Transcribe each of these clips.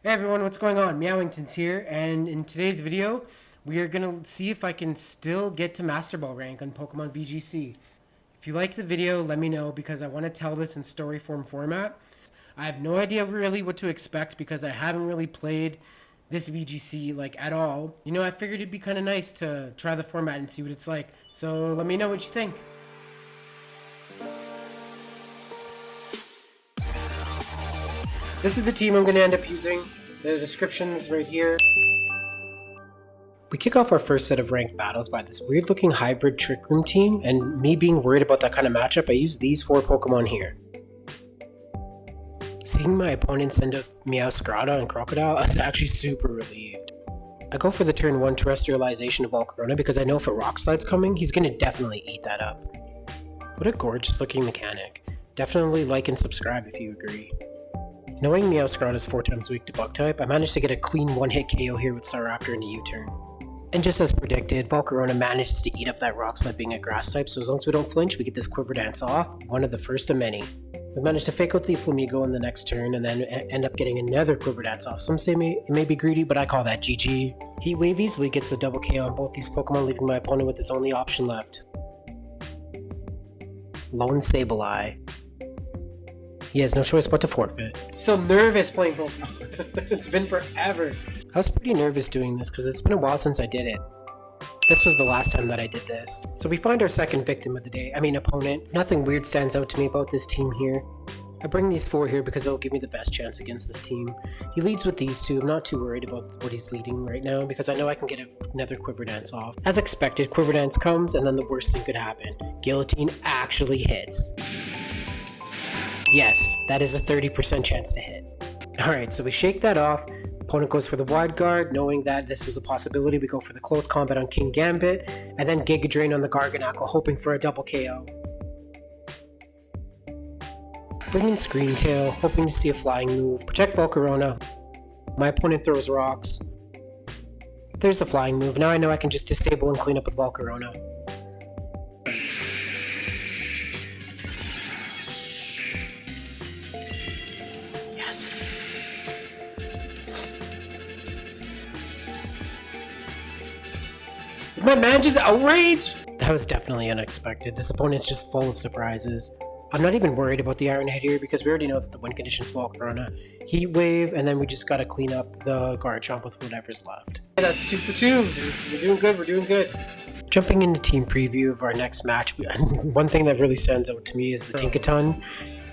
Hey everyone, what's going on? Meowington's here, and in today's video, we are going to see if I can still get to Master Ball rank on Pokemon VGC. If you like the video, let me know because I want to tell this in story form format. I have no idea really what to expect because I haven't really played this VGC like at all. You know, I figured it'd be kind of nice to try the format and see what it's like. So let me know what you think. This is the team I'm going to end up using. The description's right here. We kick off our first set of ranked battles by this weird looking hybrid Trick Room team, and me being worried about that kind of matchup, I use these 4 Pokemon here. Seeing my opponent send out Meowscarada and Crocodile, I was actually super relieved. I go for the turn 1 Terrestrialization of Volcarona because I know if a Rock Slide's coming, he's going to definitely eat that up. What a gorgeous looking mechanic. Definitely like and subscribe if you agree. Knowing Meowscarada is 4 times weak to Bug type, I managed to get a clean one-hit KO here with Staraptor in a U-turn. And just as predicted, Volcarona manages to eat up that Rock Slide being a Grass type, so as long as we don't flinch, we get this Quiver Dance off, one of the first of many. We managed to fake out the Flamigo in the next turn, and then end up getting another Quiver Dance off. Some say it may be greedy, but I call that GG. Heat Wave easily gets the double KO on both these Pokemon, leaving my opponent with his only option left. Lone Sableye. He has no choice but to forfeit. Still nervous playing Pokemon. It's been forever. I was pretty nervous doing this because it's been a while since I did it. This was the last time that I did this. So we find our second victim of the day. Opponent. Nothing weird stands out to me about this team here. I bring these 4 here because they'll give me the best chance against this team. He leads with these 2. I'm not too worried about what he's leading right now because I know I can get another Quiver Dance off. As expected, Quiver Dance comes and then the worst thing could happen. Guillotine actually hits. Yes, that is a 30% chance to hit. Alright, so we shake that off. Opponent goes for the Wide Guard, knowing that this was a possibility. We go for the Close Combat on Kingambit, and then Giga Drain on the Garganacl, hoping for a double KO. Bring in Screen Tail, hoping to see a flying move. Protect Volcarona. My opponent throws rocks. There's a flying move. Now I know I can just disable and clean up with Volcarona. Yes. My man just outraged? That was definitely unexpected. This opponent's just full of surprises. I'm not even worried about the Iron Head here because we already know that the win condition's Volcarona. Heat Wave, and then we just gotta clean up the Garchomp with whatever's left. That's 2 for 2. We're doing good, we're doing good. Jumping into team preview of our next match, one thing that really stands out to me is the Tinkaton,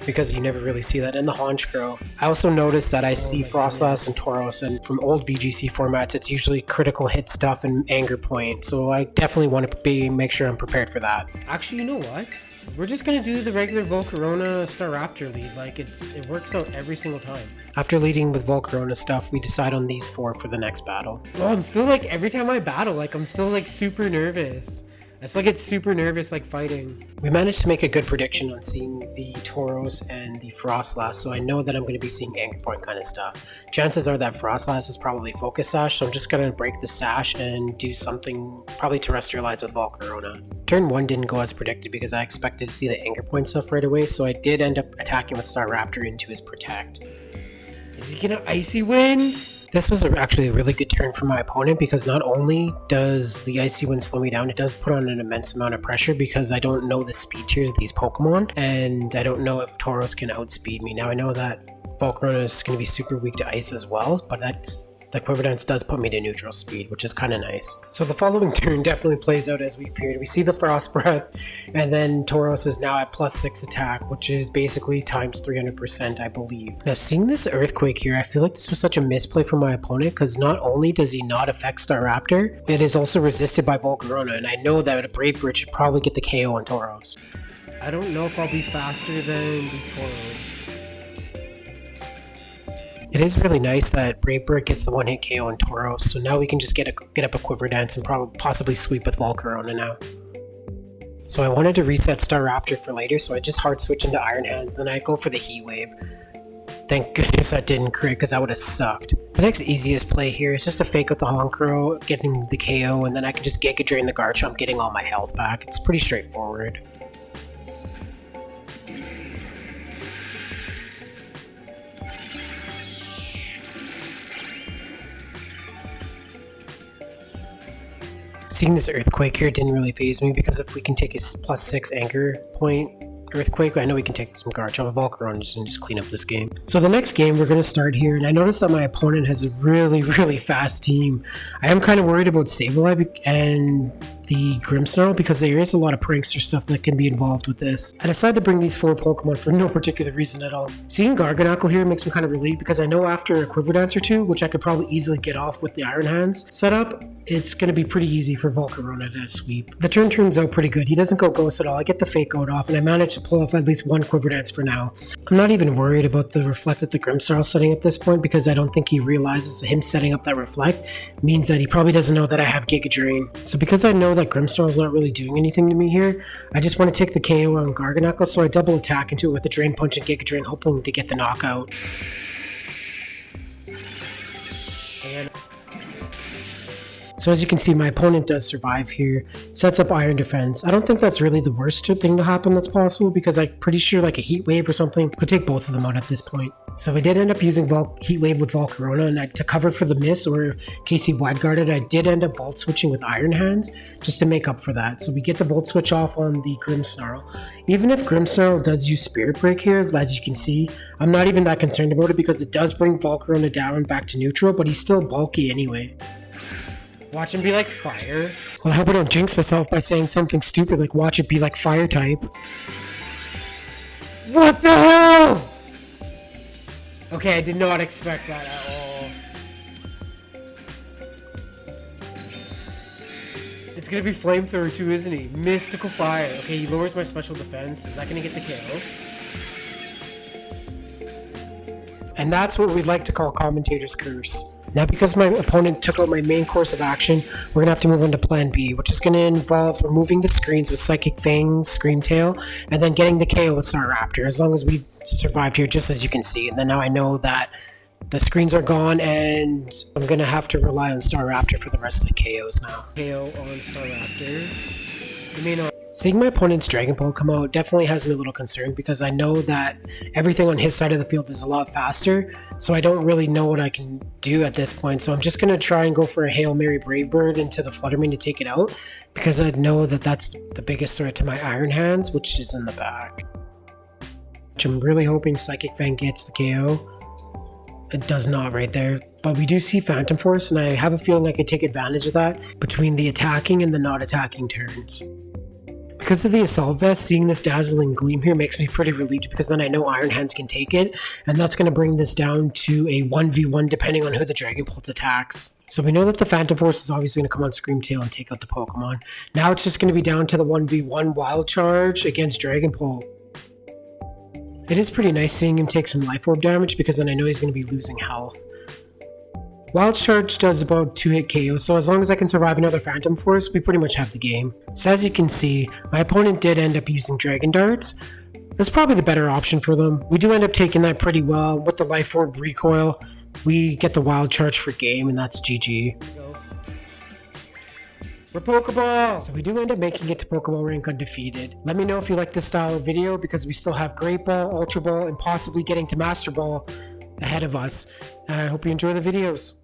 because you never really see that in the Honchkrow. I also noticed that I see Froslass and Tauros, and from old VGC formats, it's usually critical hit stuff and anger point, so I definitely want to make sure I'm prepared for that. Actually, you know what? We're just gonna do the regular Volcarona Staraptor lead, like it works out every single time. After leading with Volcarona stuff, we decide on these 4 for the next battle. Oh, I'm still like, every time I battle, like I'm still like super nervous. I still get super nervous like fighting. We managed to make a good prediction on seeing the Tauros and the Froslass, so I know that I'm going to be seeing Anger Point kind of stuff. Chances are that Froslass is probably Focus Sash, so I'm just going to break the Sash and do something, probably Terrestrialize with Volcarona. Turn 1 didn't go as predicted because I expected to see the Anger Point stuff right away, so I did end up attacking with Staraptor into his Protect. Is he going to Icy Wind? This was actually a really good turn for my opponent because not only does the Icy Wind slow me down, it does put on an immense amount of pressure because I don't know the speed tiers of these Pokemon, and I don't know if Tauros can outspeed me. Now I know that Volcarona is going to be super weak to Ice as well, but the Quiver Dance does put me to neutral speed, which is kind of nice. So the following turn definitely plays out as we feared. We see the Frost Breath, and then Tauros is now at +6 attack, which is basically times 300%, I believe. Now, seeing this Earthquake here, I feel like this was such a misplay from my opponent, because not only does he not affect Staraptor, it is also resisted by Volcarona, and I know that a Brave Bird should probably get the KO on Tauros. I don't know if I'll be faster than the Tauros. It is really nice that Brave Bird gets the one-hit KO on Tauros, so now we can just get up a Quiver Dance and possibly sweep with Volcarona now. So I wanted to reset Staraptor for later, so I just hard switch into Iron Hands, then I go for the Heat Wave. Thank goodness that didn't crit, because that would have sucked. The next easiest play here is just to fake with the Honchkrow, getting the KO, and then I can just Giga Drain the Garchomp, getting all my health back. It's pretty straightforward. Seeing this Earthquake here didn't really faze me because if we can take his +6 anchor point Earthquake, I know we can take some garbage on Volcarona and just clean up this game. So the next game we're going to start here, and I noticed that my opponent has a really fast team. I am kind of worried about Sableye and the Grimmsnarl because there is a lot of prankster stuff that can be involved with this. I decided to bring these 4 Pokemon for no particular reason at all. Seeing Garganacl here makes me kind of relieved because I know after a Quiver Dance or 2, which I could probably easily get off with the Iron Hands setup, it's going to be pretty easy for Volcarona to sweep. The turn turns out pretty good. He doesn't go Ghost at all. I get the Fake Out off and I managed to pull off at least 1 Quiver Dance for now. I'm not even worried about the Reflect that the Grimmsnarl setting up this point because I don't think he realizes him setting up that Reflect means that he probably doesn't know that I have Giga Drain. So because I know that Grimmsnarl's not really doing anything to me here, I just want to take the KO on Garganacl, so I double attack into it with the Drain Punch and Giga Drain, hoping to get the knockout. And so as you can see, my opponent does survive here, sets up Iron Defense. I don't think that's really the worst thing to happen that's possible because I'm pretty sure like a Heat Wave or something could take both of them out at this point. So we did end up using Heat Wave with Volcarona, and to cover for the miss or in case he wide guarded, I did end up Volt Switching with Iron Hands just to make up for that. So we get the Volt Switch off on the Grimmsnarl. Even if Grimmsnarl does use Spirit Break here, as you can see, I'm not even that concerned about it because it does bring Volcarona down back to neutral, but he's still bulky anyway. Watch him be like fire. Well, I hope I don't jinx myself by saying something stupid like watch it be like fire type. What the hell? Okay, I did not expect that at all. It's gonna be Flamethrower too, isn't he? Mystical Fire. Okay, he lowers my special defense. Is that gonna get the KO? And that's what we'd like to call Commentator's Curse. Now, because my opponent took out my main course of action, we're going to have to move on to Plan B, which is going to involve removing the screens with Psychic Fang, Screamtail, and then getting the KO with Staraptor, as long as we survived here, just as you can see. And then now I know that the screens are gone, and I'm going to have to rely on Staraptor for the rest of the KOs now. KO on Staraptor. Seeing my opponent's Dragon Ball come out definitely has me a little concerned because I know that everything on his side of the field is a lot faster, so I don't really know what I can do at this point. So I'm just going to try and go for a Hail Mary Brave Bird into the Fluttermane to take it out because I know that that's the biggest threat to my Iron Hands, which is in the back. Which I'm really hoping Psychic Fang gets the KO. It does not right there. But we do see Phantom Force, and I have a feeling I could take advantage of that between the attacking and the not attacking turns. Because of the Assault Vest, seeing this Dazzling Gleam here makes me pretty relieved because then I know Iron Hands can take it, and that's going to bring this down to a 1v1 depending on who the Dragon Pulse attacks. So we know that the Phantom Force is obviously going to come on Screamtail and take out the Pokemon. Now it's just going to be down to the 1v1 Wild Charge against Dragon Pulse. It is pretty nice seeing him take some Life Orb damage because then I know he's going to be losing health. Wild Charge does about 2-hit KO, so as long as I can survive another Phantom Force, we pretty much have the game. So as you can see, my opponent did end up using Dragon Darts. That's probably the better option for them. We do end up taking that pretty well. With the Life Orb recoil, we get the Wild Charge for game, and that's GG. We're Pokeball! So we do end up making it to Pokeball rank undefeated. Let me know if you like this style of video because we still have Great Ball, Ultra Ball, and possibly getting to Master Ball ahead of us. I hope you enjoy the videos.